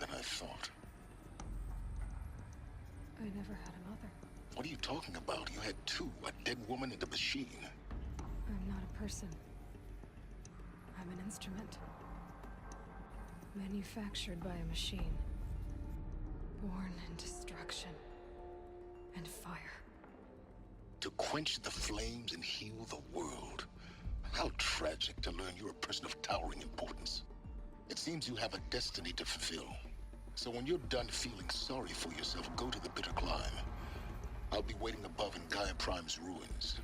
than I thought. I never had a mother. What are you talking about? You had two, a dead woman and a machine. I'm not a person. I'm an instrument. Manufactured by a machine. Born in destruction and fire. To quench the flames and heal the world. How tragic to learn you're a person of towering importance. It seems you have a destiny to fulfill. So when you're done feeling sorry for yourself, go to the bitter climb. I'll be waiting above in Gaia Prime's ruins.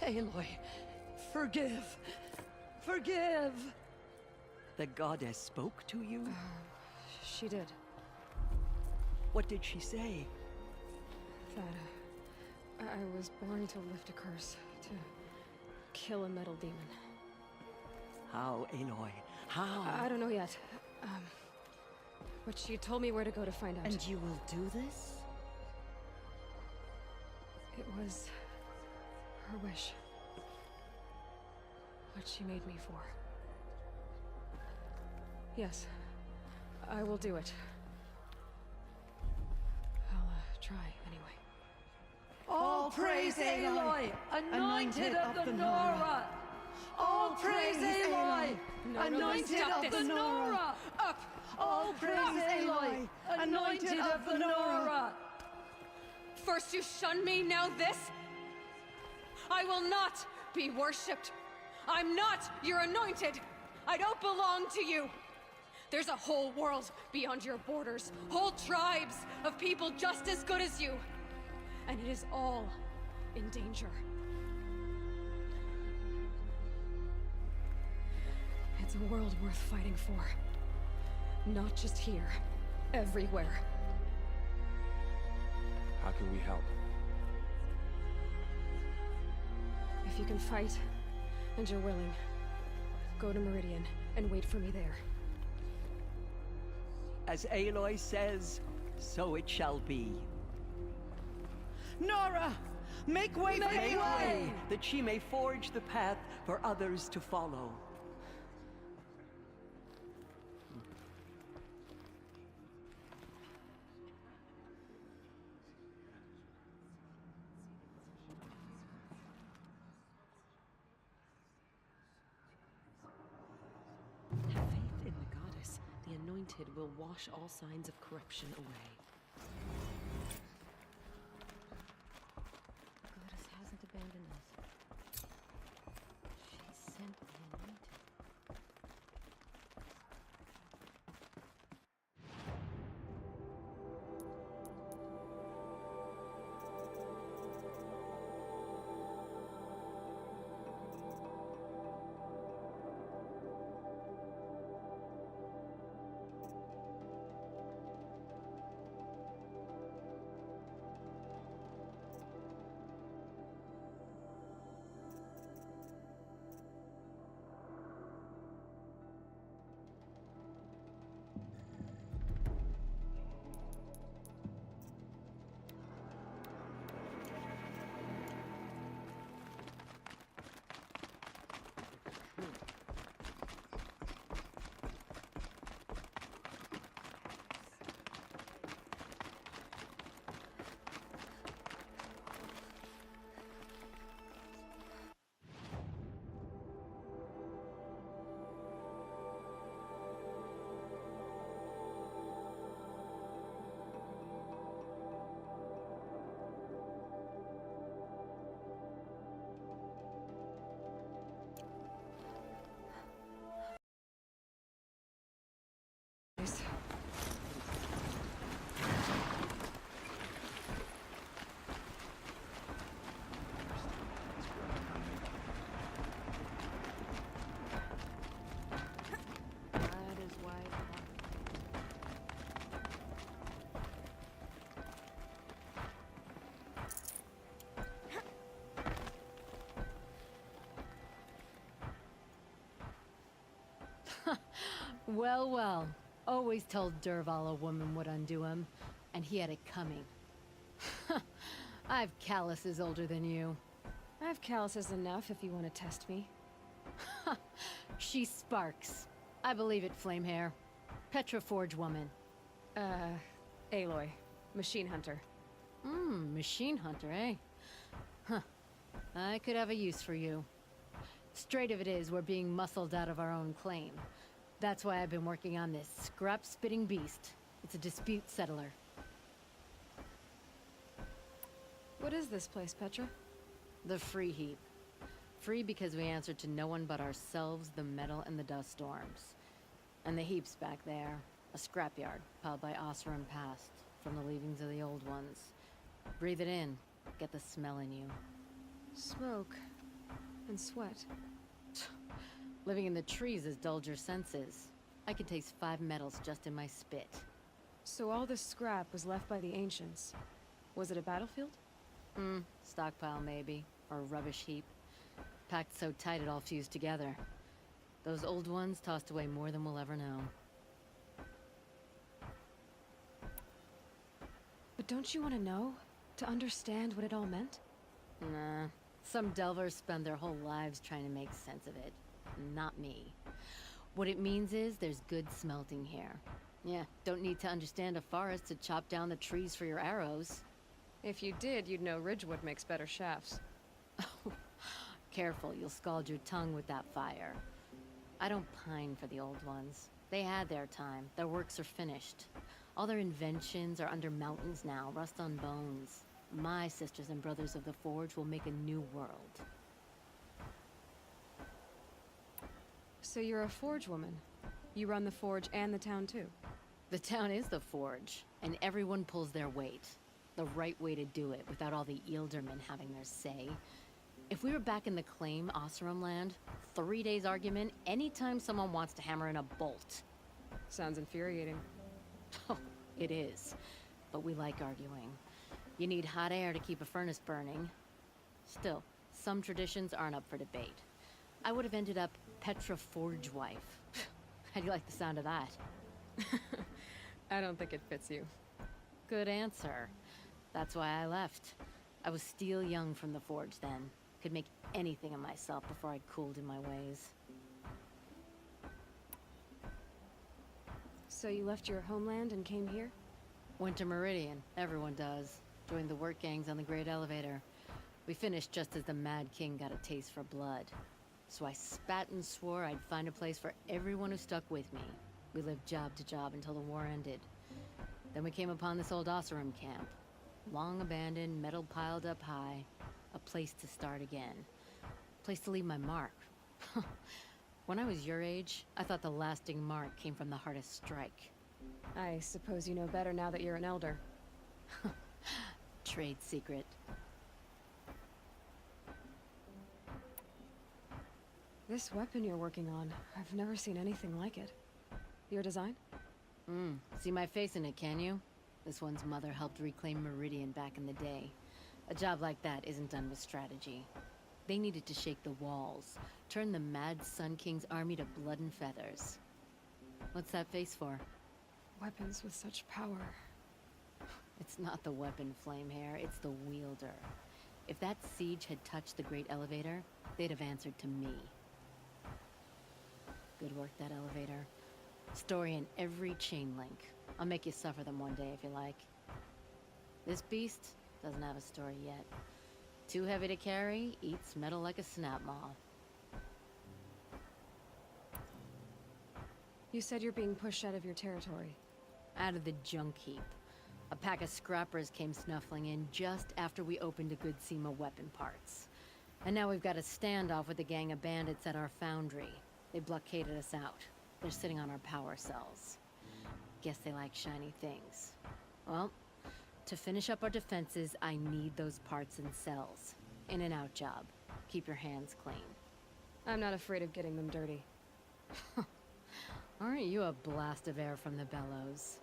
Aloy, forgive! Forgive! The goddess spoke to you? She did. What did she say? That, I was born to lift a curse, to kill a metal demon. How, Aloy? How? I don't know yet. But she told me where to go to find out. And you will do this? It was her wish. What she made me for. Yes, I will do it. I'll try anyway. All praise Aloy, anointed of the Nora! All praise Aloy, anointed of the Nora! Up! All praise Aloy, anointed of the Nora! First you shun me, now this? I will not be worshipped. I'm not your anointed. I don't belong to you. There's a whole world beyond your borders, whole tribes of people just as good as you. And it is all in danger. It's a world worth fighting for. Not just here, everywhere. How can we help? If you can fight, and you're willing, go to Meridian and wait for me there. As Aloy says, so it shall be. Nora! Make way for Aloy! That she may forge the path for others to follow. The anointed will wash all signs of corruption away. The goddess hasn't abandoned us. She sent the anointed. Well, well. Always told Derval a woman would undo him, and he had it coming. I've calluses older than you. I have calluses enough if you want to test me. She sparks. I believe it, Flamehair. Petra Forge woman. Aloy. Machine hunter. Machine hunter, eh? Huh. I could have a use for you. Straight of it is, we're being muscled out of our own claim. That's why I've been working on this scrap-spitting beast. It's a dispute settler. What is this place, Petra? The Free Heap. Free because we answer to no one but ourselves, the metal, and the dust storms. And the heap's back there. A scrapyard, piled by Osram past, from the leavings of the old ones. Breathe it in. Get the smell in you. Smoke. And sweat. Living in the trees has dulled your senses. I can taste 5 metals just in my spit. So all this scrap was left by the ancients. Was it a battlefield? Stockpile maybe. Or a rubbish heap. Packed so tight it all fused together. Those old ones tossed away more than we'll ever know. But don't you want to know? To understand what it all meant? Nah. Some delvers spend their whole lives trying to make sense of it. Not me. What it means is there's good smelting here. Yeah, don't need to understand a forest to chop down the trees for your arrows. If you did, you'd know Ridgewood makes better shafts. Careful, you'll scald your tongue with that fire. I don't pine for the old ones. They had their time. Their works are finished. All their inventions are under mountains now, rust on bones. My sisters and brothers of the Forge will make a new world. So you're a Forge woman. You run the Forge and the town too. The town is the Forge, and everyone pulls their weight. The right way to do it, without all the Eildermen having their say. If we were back in the claim, Osram land, 3 days argument anytime someone wants to hammer in a bolt. Sounds infuriating. Oh, it is. But we like arguing. You need hot air to keep a furnace burning. Still, some traditions aren't up for debate. I would have ended up Petra Forge wife. How do you like the sound of that? I don't think it fits you. Good answer. That's why I left. I was steel young from the Forge then. Could make anything of myself before I cooled in my ways. So you left your homeland and came here? Went to Meridian. Everyone does. Joined the work gangs on the Great Elevator. We finished just as the Mad King got a taste for blood. So I spat and swore I'd find a place for everyone who stuck with me. We lived job to job until the war ended. Then we came upon this old Osram camp. Long abandoned, metal piled up high. A place to start again. A place to leave my mark. When I was your age, I thought the lasting mark came from the hardest strike. I suppose you know better now that you're an elder. Trade secret. This weapon you're working on, I've never seen anything like it. Your design? See my face in it, can you? This one's mother helped reclaim Meridian back in the day. A job like that isn't done with strategy. They needed to shake the walls, turn the Mad Sun King's army to blood and feathers. What's that face for? Weapons with such power. It's not the weapon, Flamehair, it's the wielder. If that siege had touched the Great Elevator, they'd have answered to me. Good work, that elevator. Story in every chain link. I'll make you suffer them one day if you like. This beast doesn't have a story yet. Too heavy to carry, eats metal like a snap maw. You said you're being pushed out of your territory. Out of the junk heap. A pack of scrappers came snuffling in just after we opened a good seam of weapon parts. And now we've got a standoff with a gang of bandits at our foundry. They blockaded us out. They're sitting on our power cells. Guess they like shiny things. Well, to finish up our defenses, I need those parts and cells. In and out job. Keep your hands clean. I'm not afraid of getting them dirty. Aren't you a blast of air from the bellows?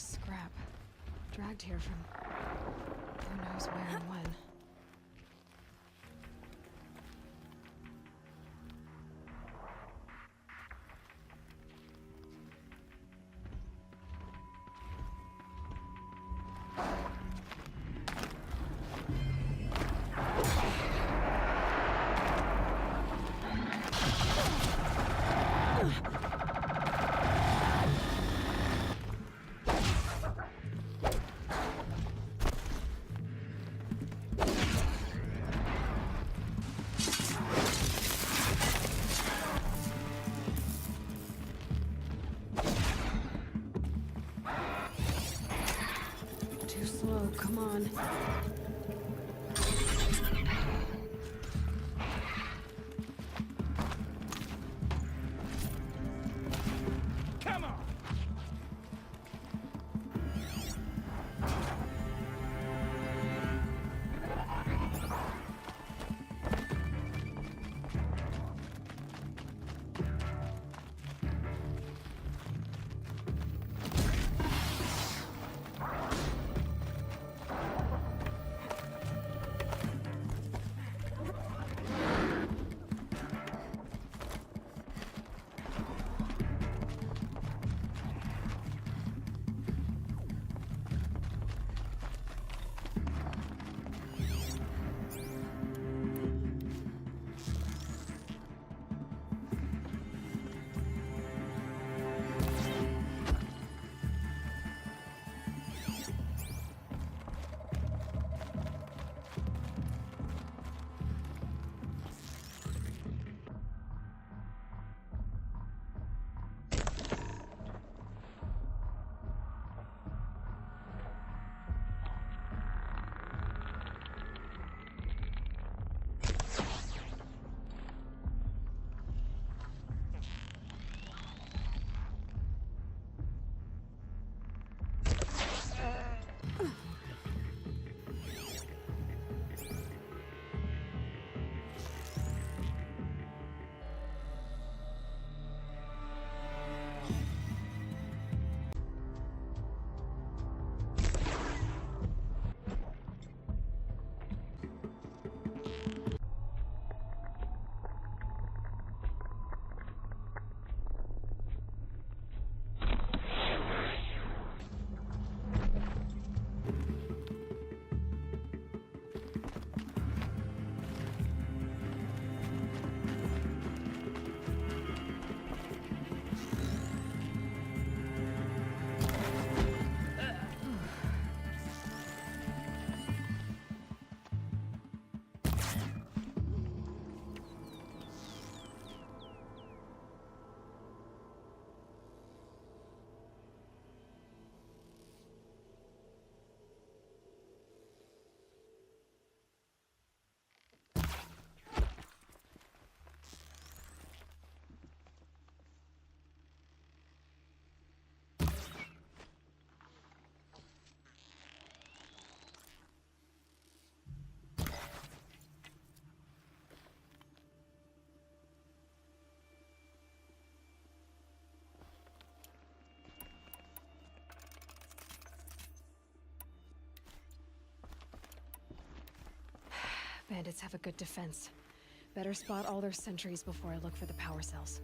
scrap. Dragged here from who knows where and when. Too slow, come on. Come on! Bandits have a good defense. Better spot all their sentries before I look for the power cells.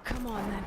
Come on, then.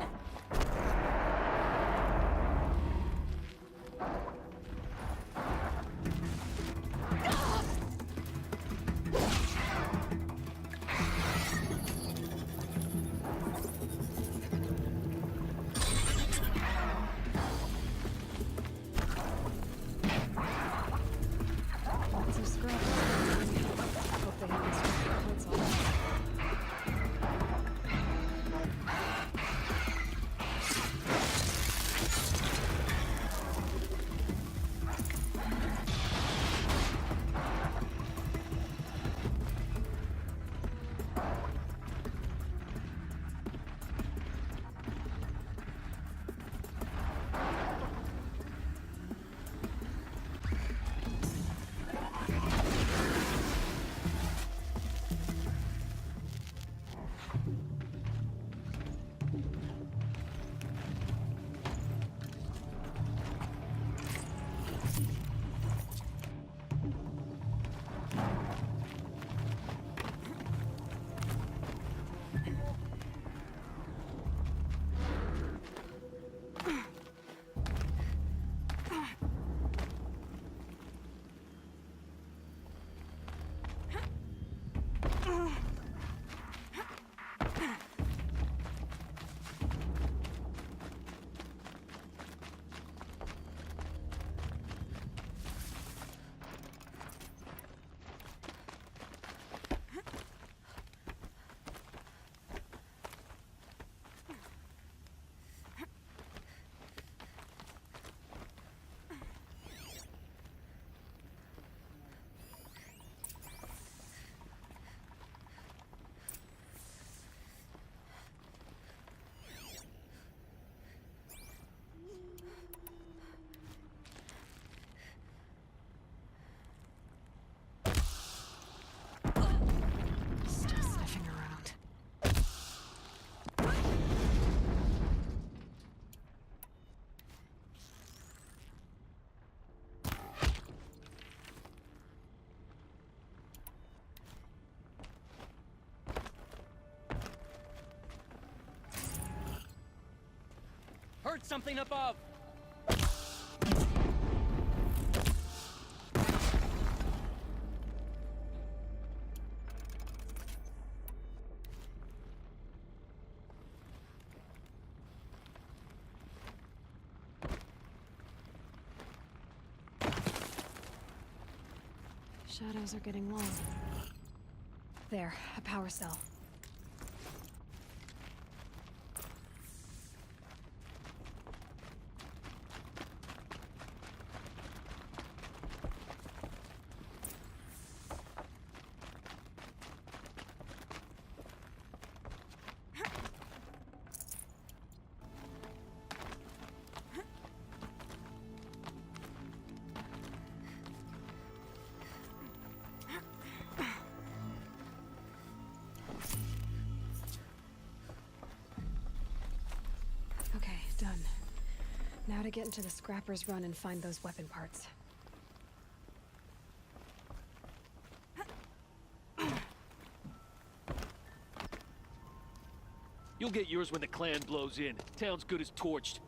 Something above! Shadows are getting long. There, a power cell. Okay, done. Now to get into the Scrapper's Run and find those weapon parts. You'll get yours when the clan blows in. Town's good as torched.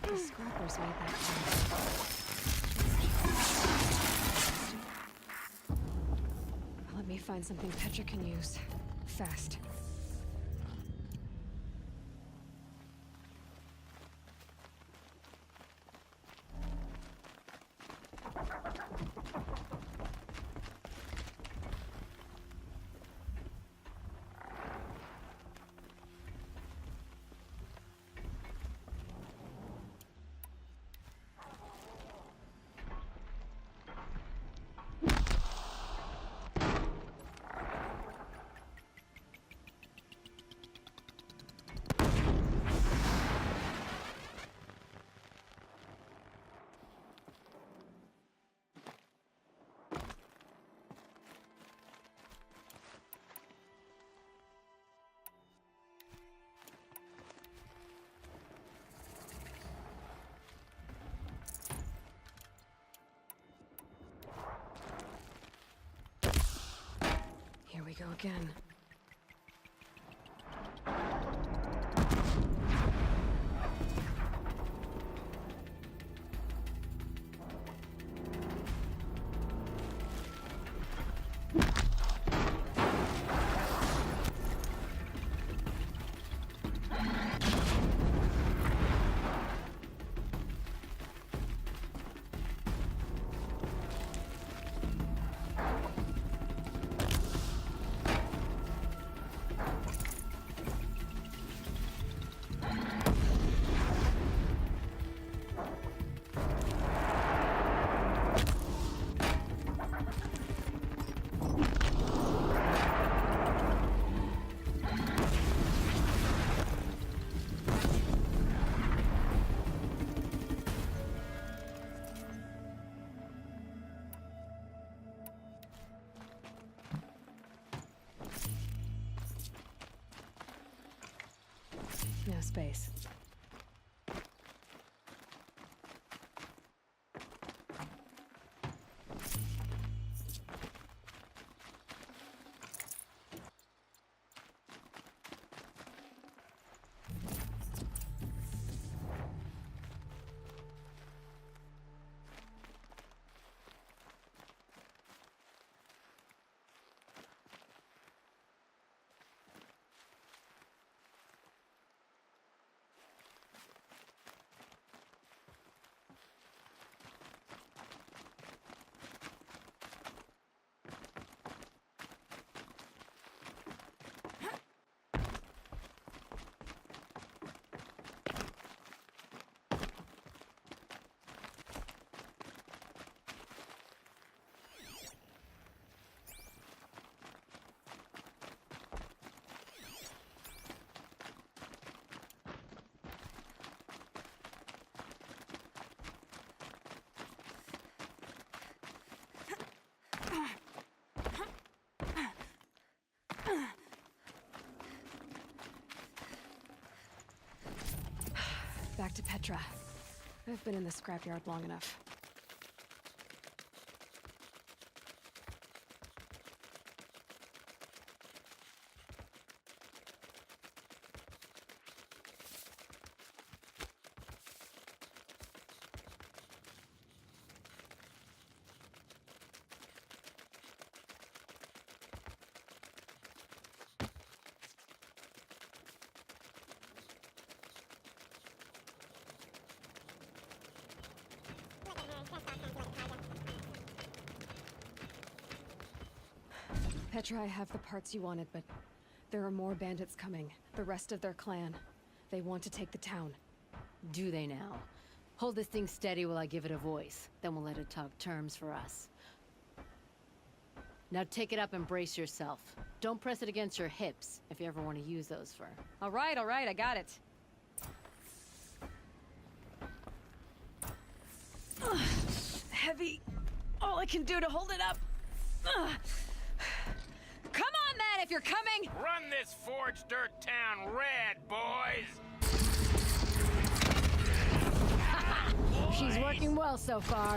The Scrappers made that one. Let me find something Petra can use. Fast. go again. No space. Back to Petra. I've been in the scrapyard long enough. Petra, I have the parts you wanted, but there are more bandits coming. The rest of their clan. They want to take the town. Do they now? Hold this thing steady while I give it a voice. Then we'll let it talk terms for us. Now take it up and brace yourself. Don't press it against your hips, if you ever want to use those for... All right, I got it. Heavy. All I can do to hold it up. Come on, then, if you're coming! Run this forged dirt town red, boys! She's working well so far.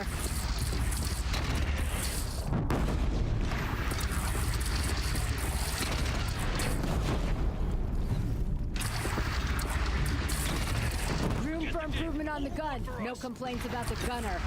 Room for improvement on the gun. No complaints about the gunner.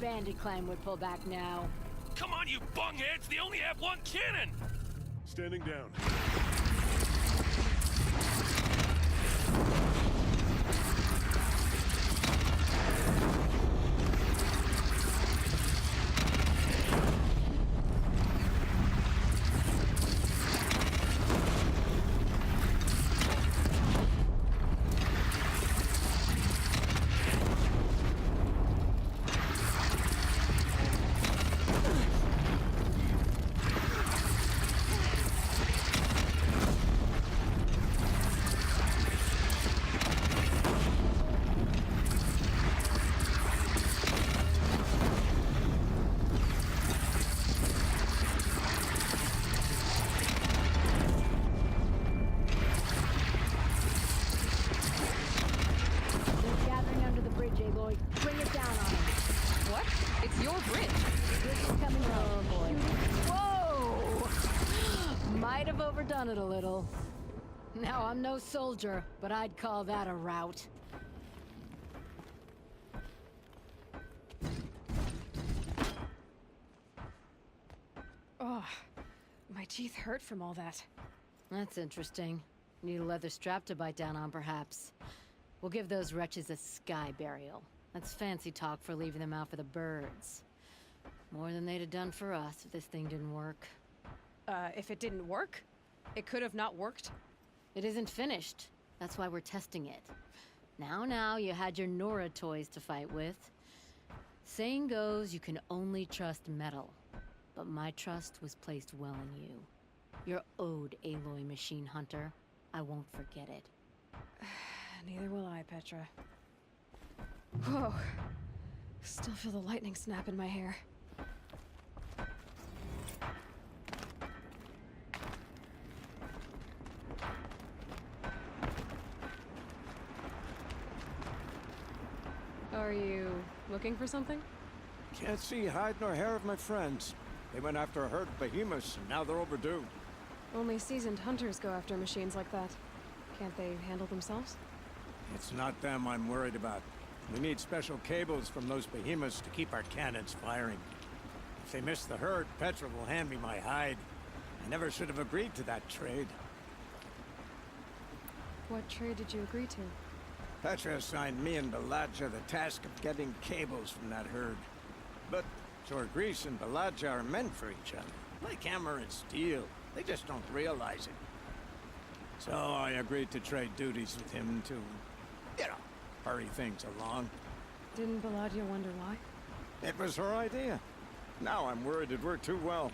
Bandit clan would pull back now. Come on, you bungheads! They only have one cannon! Standing down. overdone it a little. Now, I'm no soldier, but I'd call that a rout. Oh, my teeth hurt from all that. That's interesting. Need a leather strap to bite down on, perhaps. We'll give those wretches a sky burial. That's fancy talk for leaving them out for the birds. More than they'd have done for us if this thing didn't work. If it didn't work? It could have not worked? It isn't finished. That's why we're testing it. Now, you had your Nora toys to fight with. Saying goes, you can only trust metal. But my trust was placed well in you. You're owed, Aloy Machine Hunter. I won't forget it. Neither will I, Petra. Whoa. Still feel the lightning snap in my hair. Are you looking for something? Can't see hide nor hair of my friends. They went after a herd of behemoths, and now they're overdue. Only seasoned hunters go after machines like that. Can't they handle themselves? It's not them I'm worried about. We need special cables from those behemoths to keep our cannons firing. If they miss the herd, Petra will hand me my hide. I never should have agreed to that trade. What trade did you agree to? Petra assigned me and Beladja the task of getting cables from that herd. But Jorgris and Beladja are meant for each other, like hammer and steel. They just don't realize it. So I agreed to trade duties with him to, hurry things along. Didn't Beladja wonder why? It was her idea. Now I'm worried it worked too well.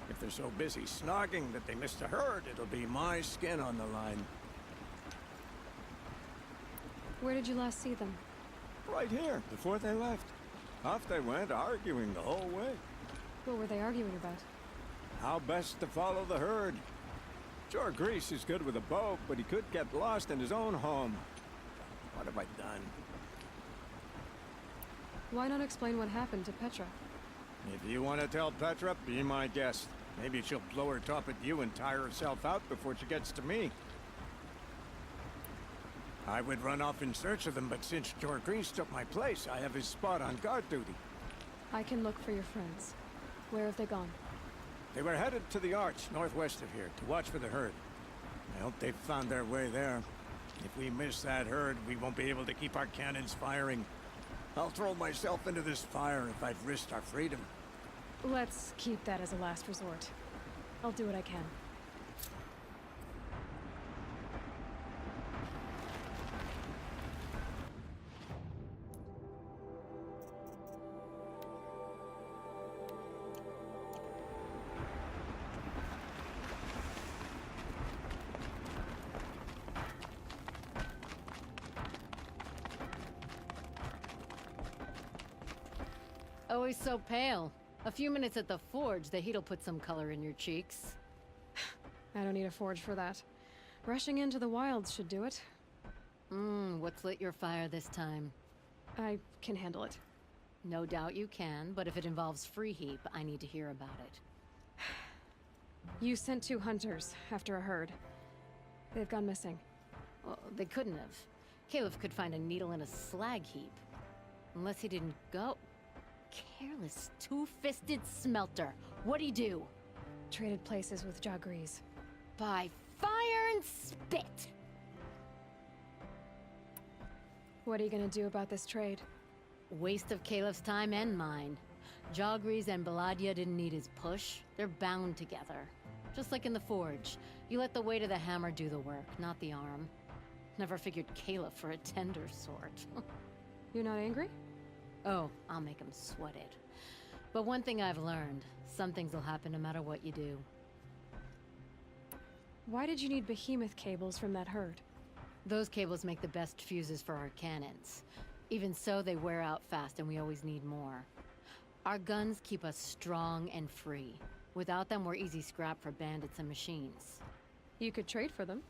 If they're so busy snogging that they missed the herd, it'll be my skin on the line. Where did you last see them? Right here, before they left. Off they went, arguing the whole way. What were they arguing about? How best to follow the herd. Jorgris is good with a bow, but he could get lost in his own home. What have I done? Why not explain what happened to Petra? If you want to tell Petra, be my guest. Maybe she'll blow her top at you and tire herself out before she gets to me. I would run off in search of them, but since Jorgris took my place, I have his spot on guard duty. I can look for your friends. Where have they gone? They were headed to the arch northwest of here to watch for the herd. I hope they've found their way there. If we miss that herd, we won't be able to keep our cannons firing. I'll throw myself into this fire if I've risked our freedom. Let's keep that as a last resort. I'll do what I can. Always so pale. A few minutes at the forge, the heat'll put some color in your cheeks. I don't need a forge for that. Rushing into the wilds should do it. What's lit your fire this time? I can handle it. No doubt you can, but if it involves free heap, I need to hear about it. You sent 2 hunters after a herd. They've gone missing. Well, they couldn't have. Caliph could find a needle in a slag heap. Unless he didn't go. Careless, two-fisted smelter. What'd he do? Traded places with Jorgris. By fire and spit! What are you gonna do about this trade? Waste of Caliph's time and mine. Jorgris and Beladja didn't need his push. They're bound together. Just like in the forge. You let the weight of the hammer do the work, not the arm. Never figured Caliph for a tender sort. You're not angry? Oh, I'll make him sweat it. But one thing I've learned, some things will happen no matter what you do. Why did you need behemoth cables from that herd? Those cables make the best fuses for our cannons. Even so, they wear out fast and we always need more. Our guns keep us strong and free. Without them, we're easy scrap for bandits and machines. You could trade for them.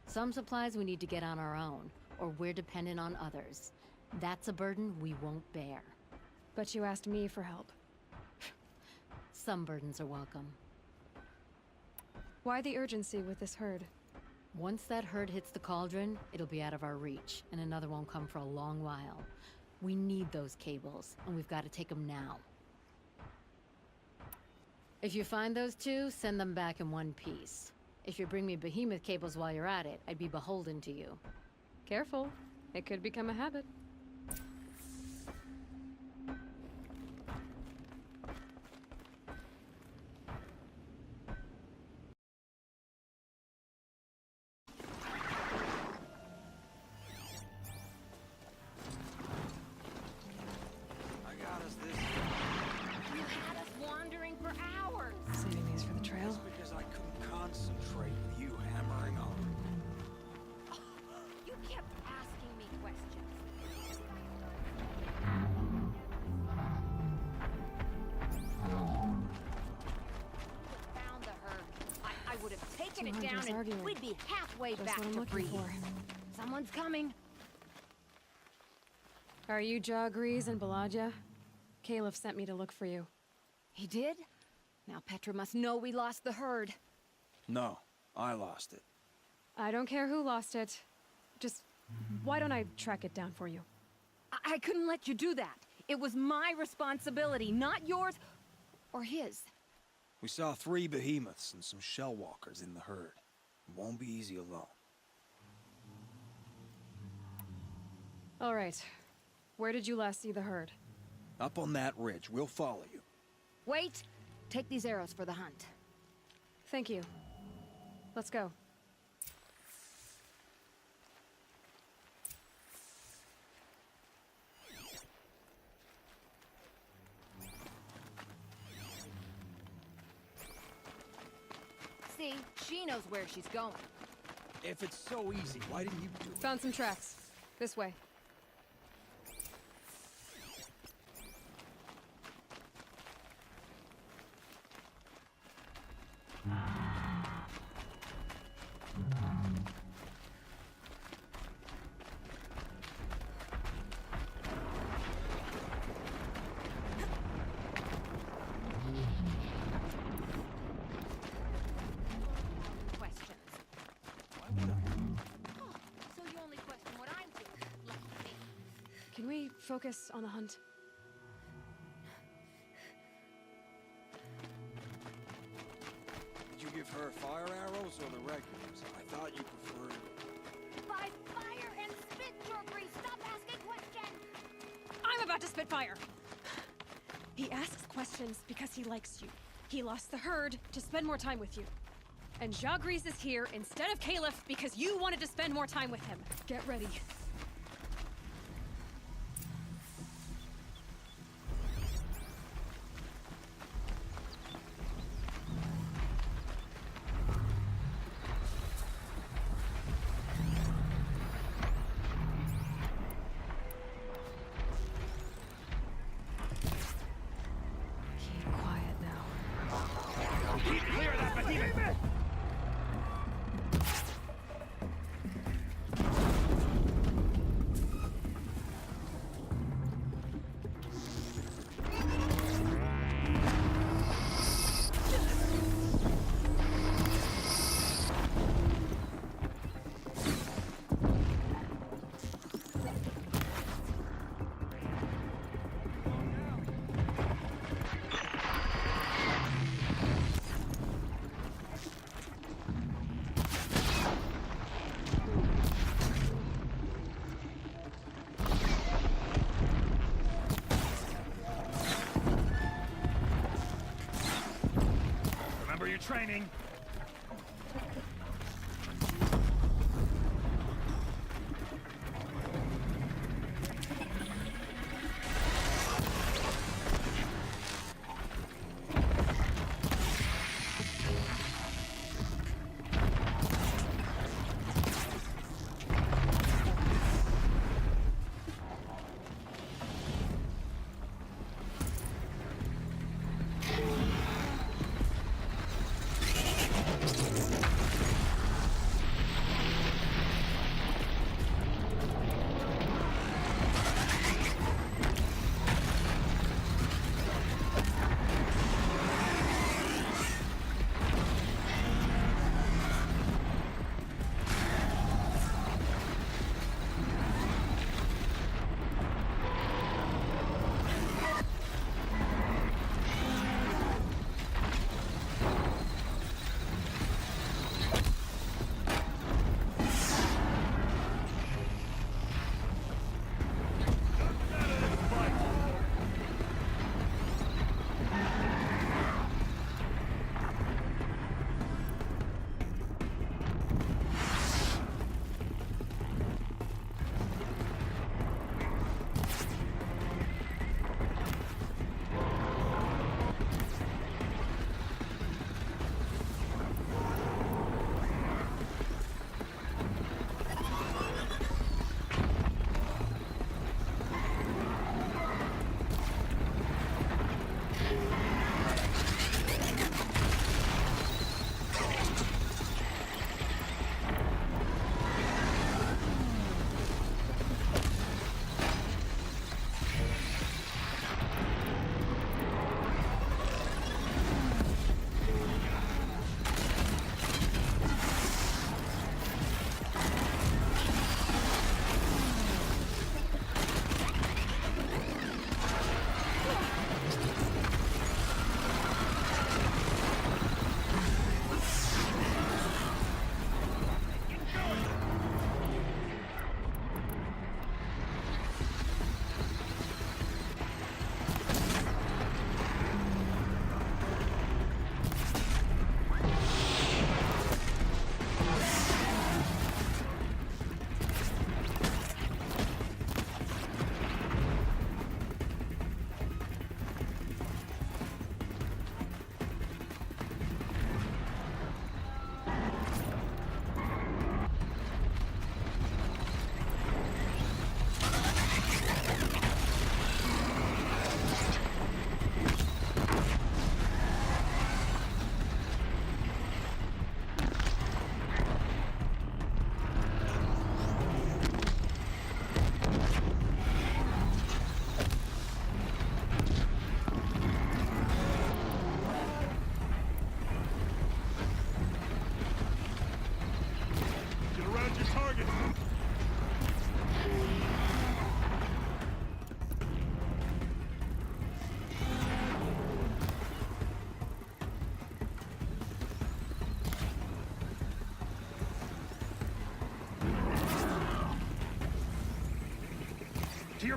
Some supplies we need to get on our own, or we're dependent on others. That's a burden we won't bear. But you asked me for help. Some burdens are welcome. Why the urgency with this herd? Once that herd hits the cauldron, it'll be out of our reach, and another won't come for a long while. We need those cables, and we've got to take them now. If you find those two, send them back in one piece. If you bring me behemoth cables while you're at it, I'd be beholden to you. Careful. It could become a habit. Saving these for the trail. Because I couldn't concentrate with you hammering on. You kept asking me questions. Found the herd. I would have taken it Two down hunters and arguing. we'd be halfway Just back what I'm to looking breed. for. Someone's coming. Are you Jagrees and Balaja? Caliph sent me to look for you. He did? Now Petra must know we lost the herd. No, I lost it. I don't care who lost it. Just, why don't I track it down for you? I couldn't let you do that. It was my responsibility, not yours or his. We saw 3 behemoths and some shell walkers in the herd. It won't be easy alone. All right. Where did you last see the herd? Up on that ridge, we'll follow you. Wait! Take these arrows for the hunt. Thank you. Let's go. See, she knows where she's going. If it's so easy, why didn't you do it? Found some tracks. This way. Questions. So you only question what I'm doing. Lucky me. Can we focus on the hunt? Did you give her fire arrows or the regulars? I thought you preferred... By fire and spit, Jorgri! Stop asking questions! I'm about to spit fire! He asks questions because he likes you. He lost the herd to spend more time with you. And Jagrees is here instead of Caliph because you wanted to spend more time with him. Get ready. Keep quiet now. Clear that behemoth! Remember your training.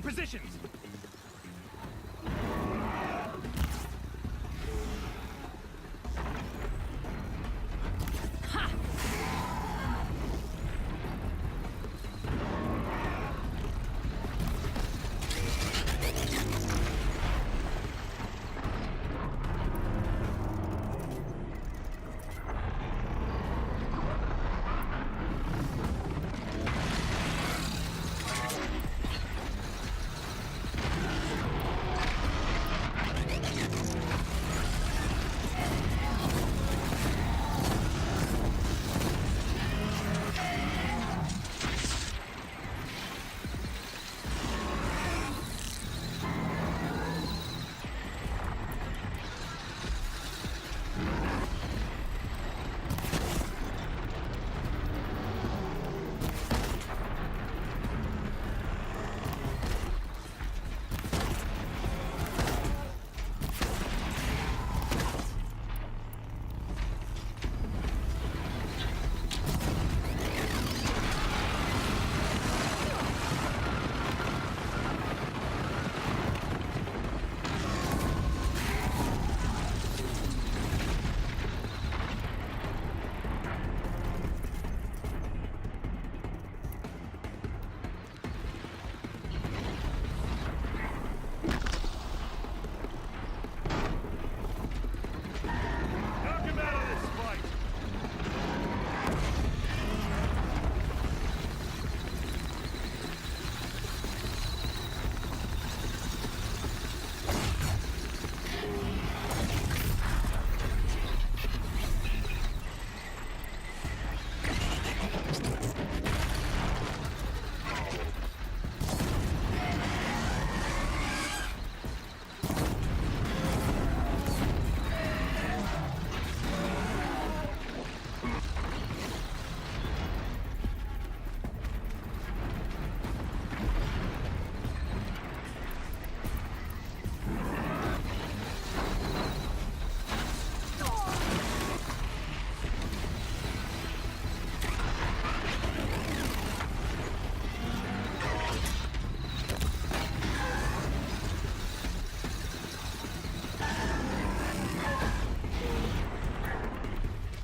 your positions!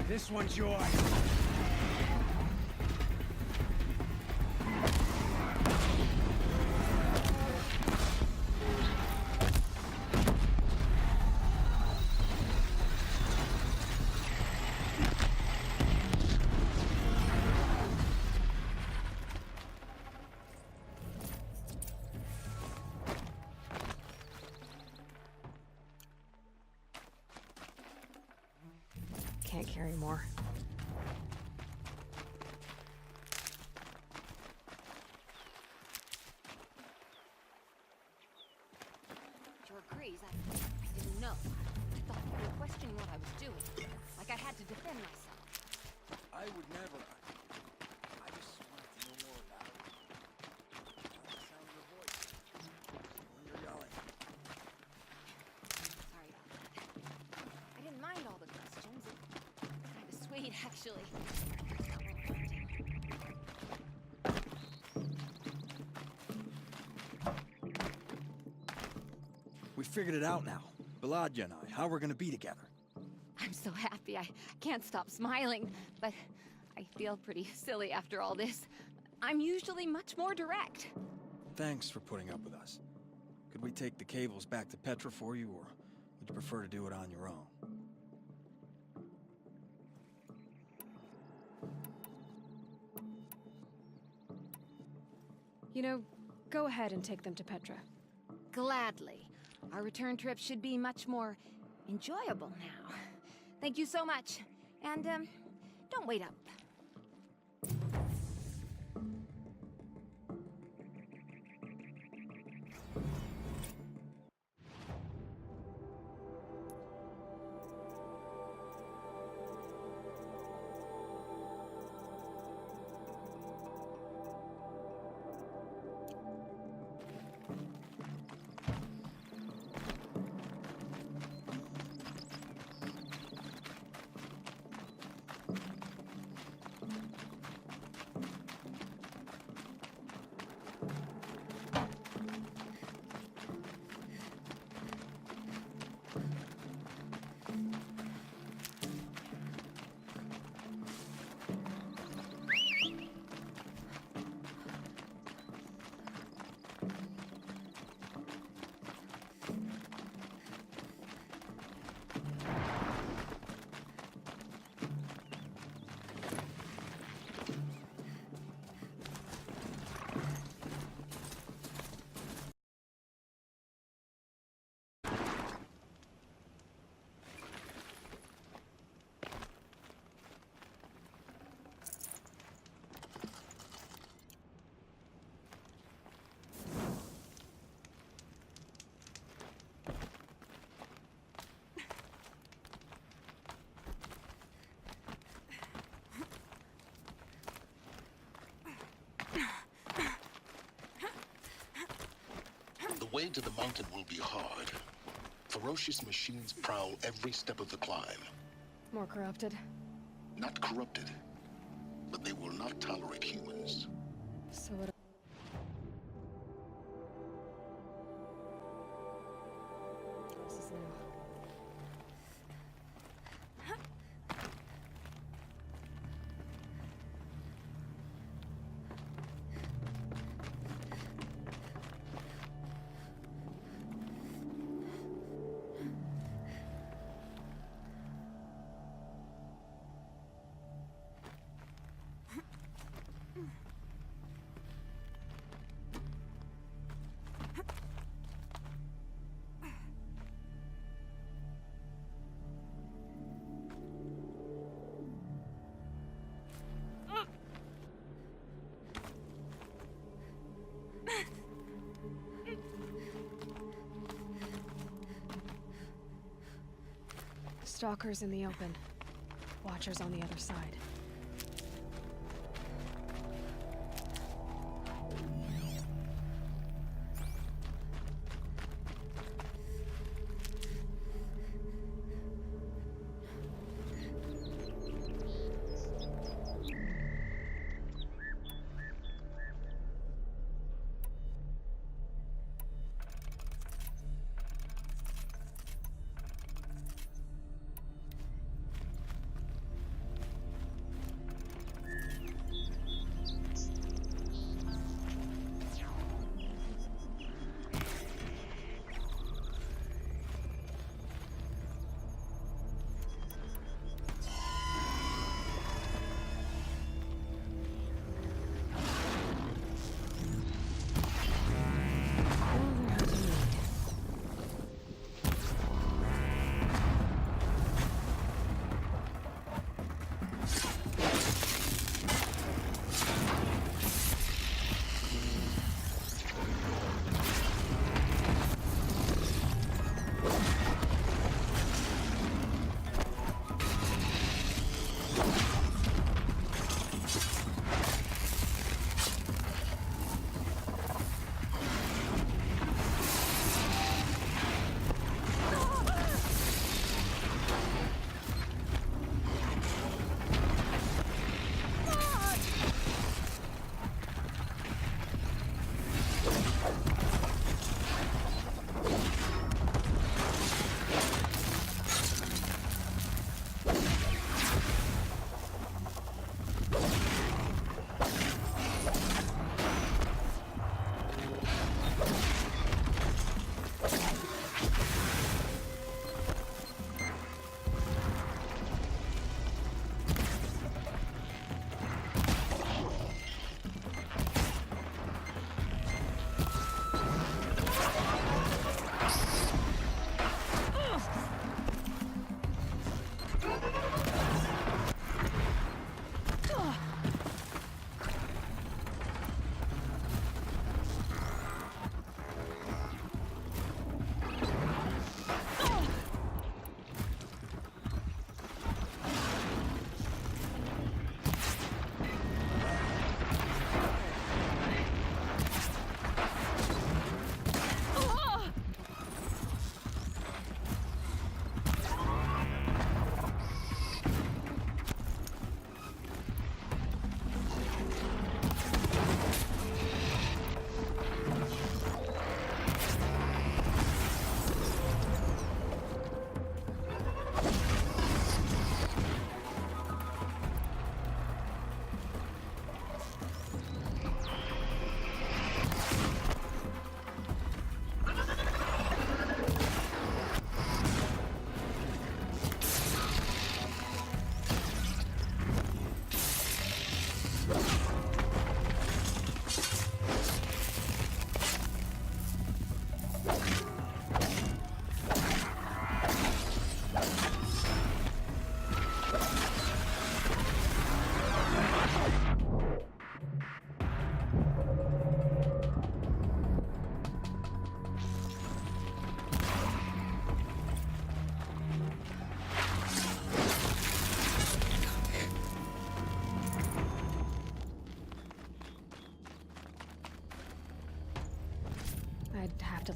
This one's yours. Can't carry more. Your agrees, I didn't know. I thought you were questioning what I was doing. Like I had to defend myself. I would never. I just wanted to know more about it. I like the sound of your voice when you're yelling. Sorry about that. I didn't mind all the questions. It's kind of sweet, actually. We figured it out now. Balaja and I, how we're gonna be together. I'm so happy. I can't stop smiling, but I feel pretty silly after all this. I'm usually much more direct. Thanks for putting up with us. Could we take the cables back to Petra for you, or would you prefer to do it on your own? You know, go ahead and take them to Petra. Gladly. Our return trip should be much more enjoyable now. Thank you so much. And, don't wait up. The way to the mountain will be hard. Ferocious machines prowl every step of the climb. More corrupted. Not corrupted, but they will not tolerate humans. So what? This is new. Stalkers in the open. Watchers on the other side.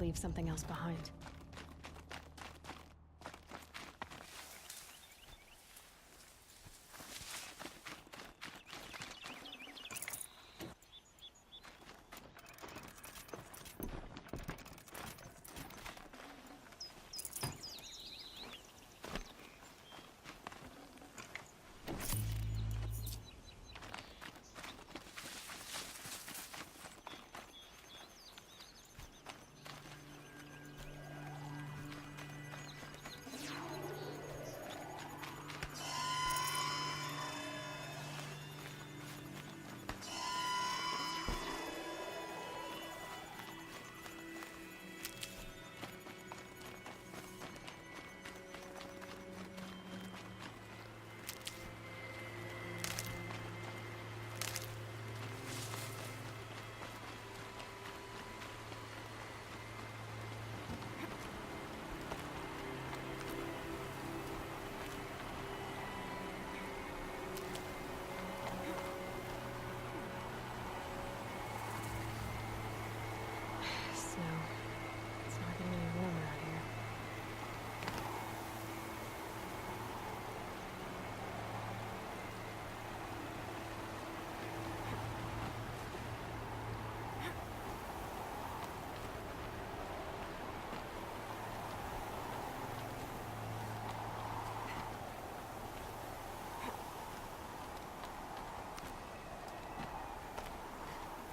leave something else behind. Snow. It's not getting any warmer out here.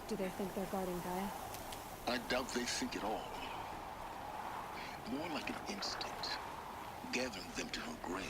Do they think they're guarding Gaia? I doubt they think at all. More like an instinct, gathering them to her grave.